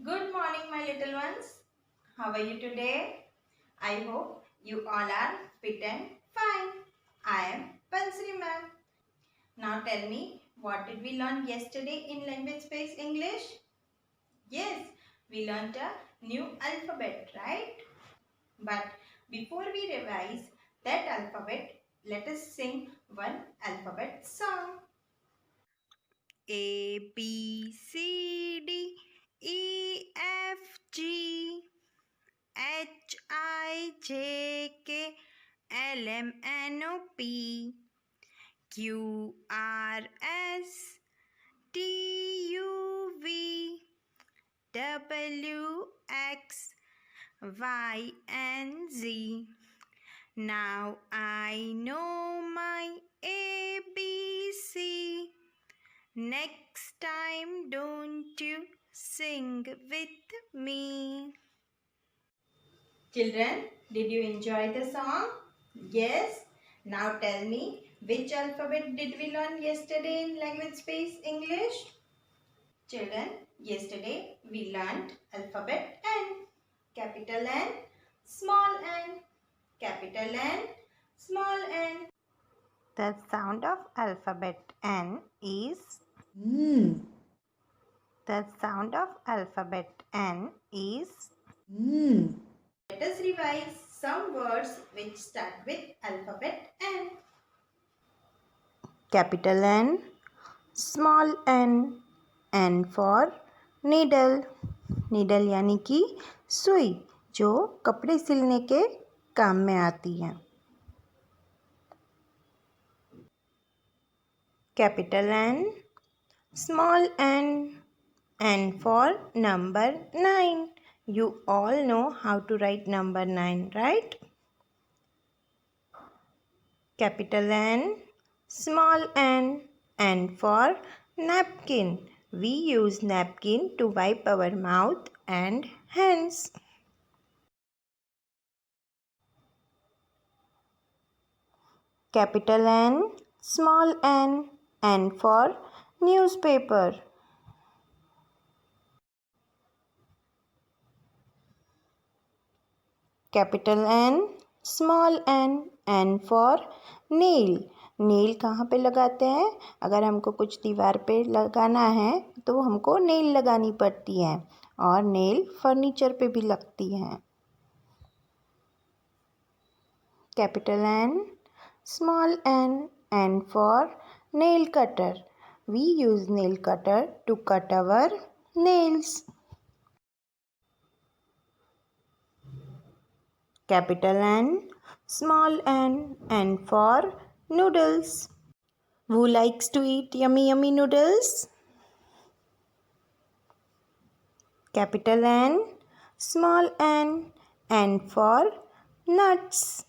Good morning, my little ones. How are you today? I hope you all are fit and fine. I am Pansri ma'am. Now tell me, what did we learn yesterday in language space English? Yes, we learned a new alphabet, right? But before we revise that alphabet, let us sing one alphabet song. A, B, C, D, E, F, G, H, I, J, K, L, M, N, O, P, Q, R, S, T, U, V, W, X, Y, and Z. Now I know my ABC. Next time, don't you sing with me. Children, did you enjoy the song? Yes. Now tell me, which alphabet did we learn yesterday in language space English? Children, yesterday we learned alphabet N. Capital N, small n. Capital N, small n. The sound of alphabet N is Mm. The sound of alphabet N is Mm. Let us revise some words which start with alphabet N. Capital N, small n, N for needle. Needle यानी कि सुई जो कपड़े सिलने के काम में आती है. Capital N, small n, N for number 9. You all know how to write number 9, right? Capital N, small n, N for napkin. We use napkin to wipe our mouth and hands. Capital N, small n, N for newspaper. Capital N, small n, N for nail. Nail कहाँ पे लगाते हैं? अगर हमको कुछ दीवार पे लगाना है तो हमको नेल लगानी पड़ती है और नेल फर्नीचर पे भी लगती है. Capital N, small n, N for nail cutter. We use nail cutter to cut our nails. Capital N, small n, N for noodles. Who likes to eat yummy yummy noodles? Capital N, small n, N for nuts.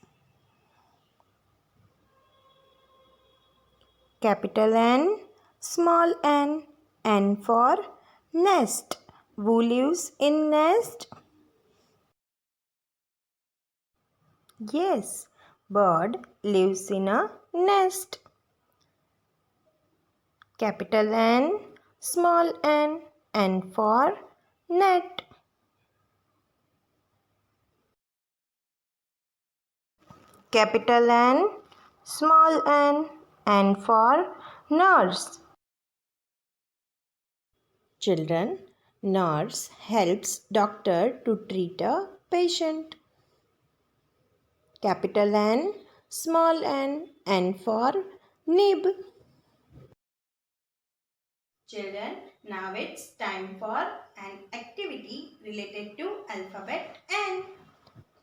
Capital N, small n, N for nest. Who lives in nest? Yes, bird lives in a nest. Capital N, small n, N for net. Capital N, small n, N for nurse. Children, nurse helps doctor to treat a patient. Capital N, small n, N for nib. Children, now it's time for an activity related to alphabet N.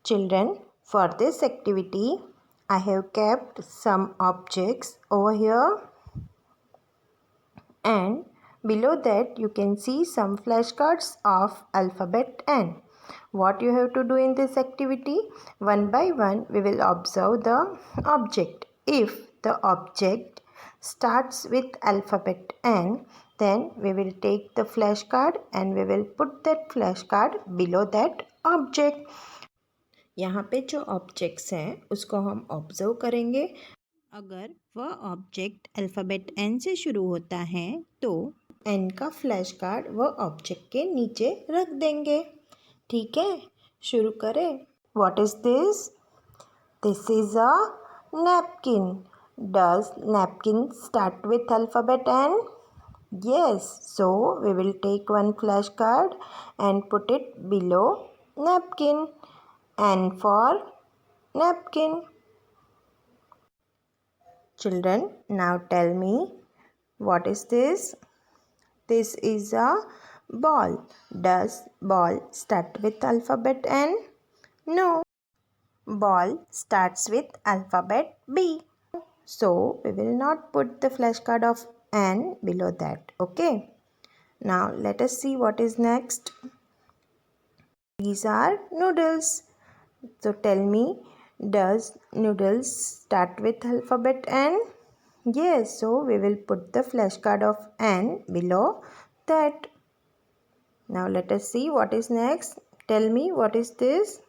Children, for this activity, I have kept some objects over here and below that you can see some flashcards of alphabet N. What you have to do in this activity? One by one we will observe the object. If the object starts with alphabet N, then we will take the flashcard and we will put that flashcard below that object. यहाँ पे जो objects हैं उसको हम observe करेंगे. अगर वह object alphabet N से शुरू होता है तो एन का फ्लैश कार्ड वो ऑब्जेक्ट के नीचे रख देंगे। ठीक है, शुरू करें। What is this? This is a napkin. Does napkin start with alphabet N? Yes, so we will take one flashcard and put it below napkin. N for napkin. Children, now tell me, what is this? This is a ball. Does ball start with alphabet N? No. Ball starts with alphabet B. So we will not put the flashcard of N below that. Okay. Now let us see what is next. These are noodles. So tell me, does noodles start with alphabet N? Yes, so we will put the flashcard of N below that. Now let us see what is next. Tell me, what is this?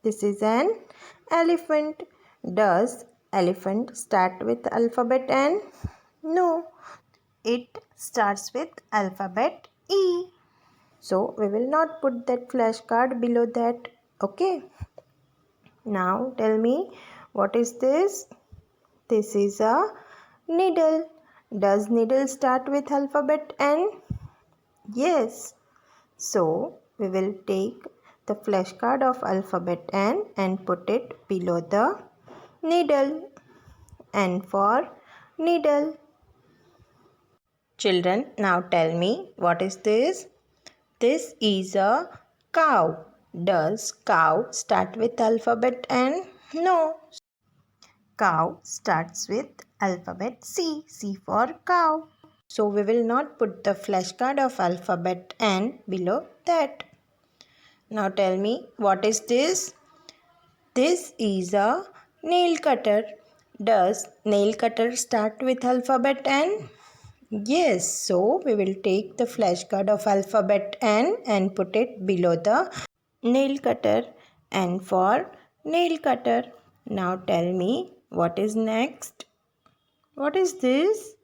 This is an elephant. Does elephant start with alphabet N? No, it starts with alphabet E. So we will not put that flashcard below that. Okay. Now tell me, what is this? This is a needle. Does needle start with alphabet N? Yes. So we will take the flashcard of alphabet N and put it below the needle. N for needle. Children, now tell me, what is this? This is a cow. Does cow start with alphabet N? No. Cow starts with alphabet C. C for cow. So we will not put the flashcard of alphabet N below that. Now tell me, what is this? This is a nail cutter. Does nail cutter start with alphabet N? Yes, so we will take the flashcard of alphabet N and put it below the nail cutter. N for nail cutter. Now tell me, what is next? What is this?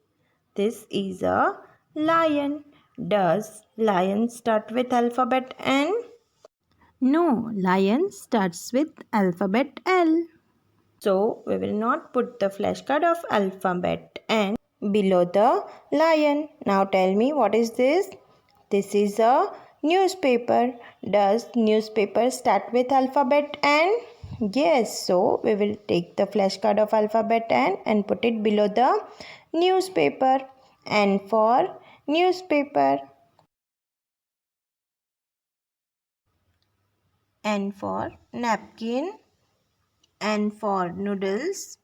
This is a lion. Does lion start with alphabet N? No, lion starts with alphabet L. So we will not put the flashcard of alphabet N below the lion. Now tell me, what is this? This is a newspaper. Does newspaper start with alphabet N? Yes, so we will take the flashcard of alphabet N and put it below the newspaper. N for newspaper. N for napkin. N for noodles.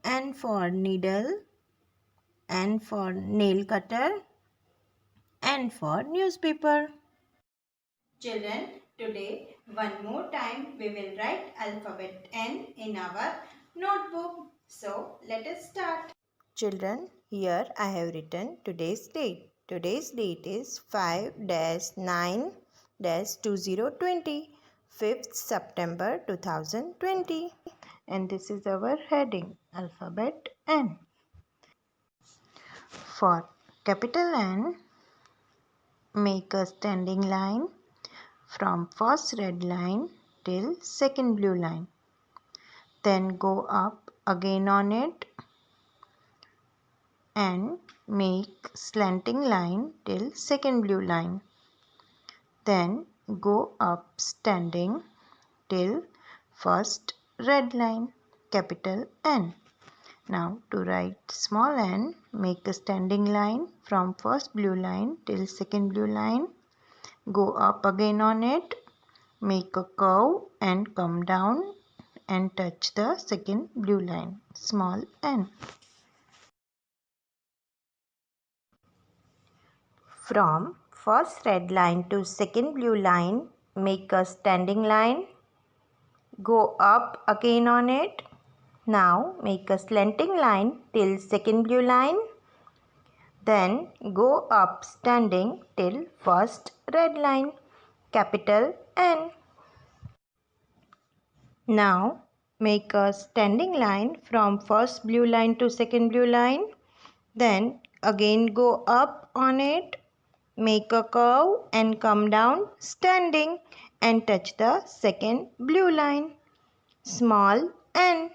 N for needle. N for nail cutter. N for newspaper. Children, today one more time we will write alphabet N in our notebook. So let us start. Children, here I have written today's date. Today's date is 5-9-2020, 5th September 2020. And this is our heading, alphabet N. For capital N, make a standing line from first red line till second blue line. Then go up again on it and make slanting line till second blue line. Then go up standing till first red line, capital N. Now to write small n, make a standing line from first blue line till second blue line. Go up again on it, make a curve and come down and touch the second blue line, small n. From first red line to second blue line, make a standing line. Go up again on it. Now make a slanting line till second blue line. Then go up standing till first red line, capital N. Now make a standing line from first blue line to second blue line. Then again go up on it. Make a curve and come down standing and touch the second blue line. Small N.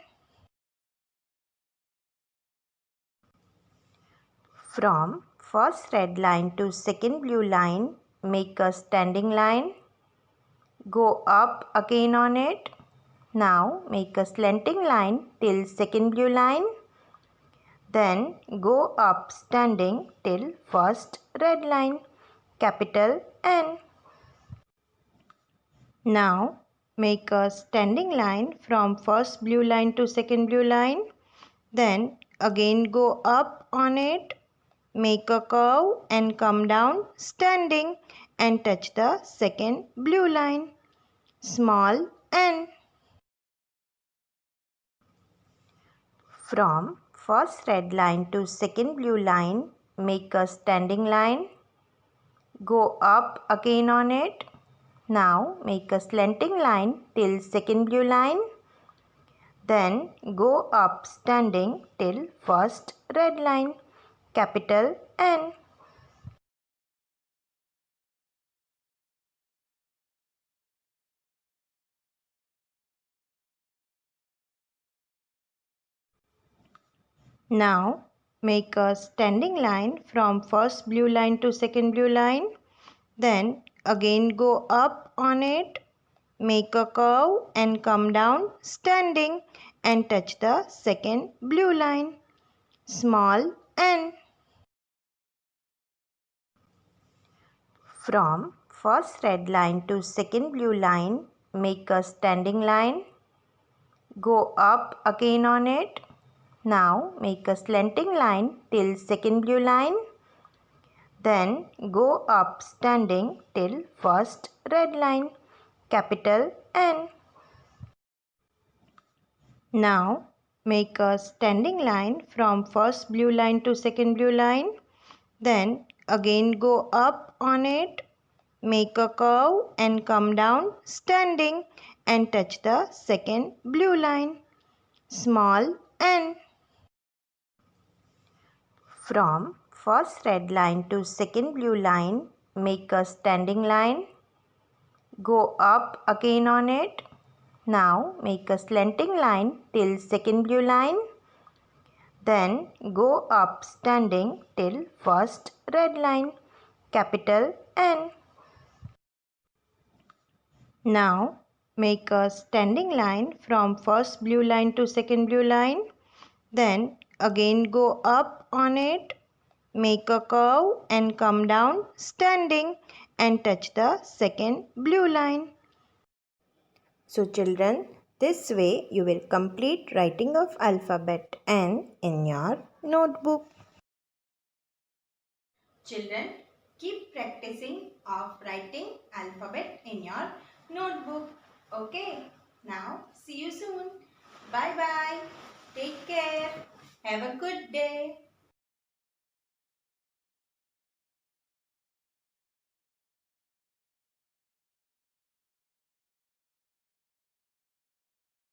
From first red line to second blue line, make a standing line. Go up again on it. Now make a slanting line till second blue line. Then go up standing till first red line, capital N. Now make a standing line from first blue line to second blue line. Then again go up on it. Make a curve and come down standing and touch the second blue line. Small N. From first red line to second blue line, make a standing line. Go up again on it. Now make a slanting line till second blue line. Then go up standing till first red line, capital N. Now make a standing line from first blue line to second blue line. Then again go up on it. Make a curve and come down standing and touch the second blue line. Small N. From first red line to second blue line, make a standing line. Go up again on it. Now make a slanting line till second blue line. Then go up standing till first red line, capital N. Now make a standing line from first blue line to second blue line. Then again go up on it. Make a curve and come down standing and touch the second blue line. Small N. From first red line to second blue line, make a standing line. Go up again on it. Now make a slanting line till second blue line. Then go up standing till first red line, capital N. Now make a standing line from first blue line to second blue line. Then again go up on it. Make a curve and come down standing and touch the second blue line. So children, this way you will complete writing of alphabet N in your notebook. Children, keep practicing of writing alphabet in your notebook. Okay, now see you soon. Bye bye. Take care. Have a good day.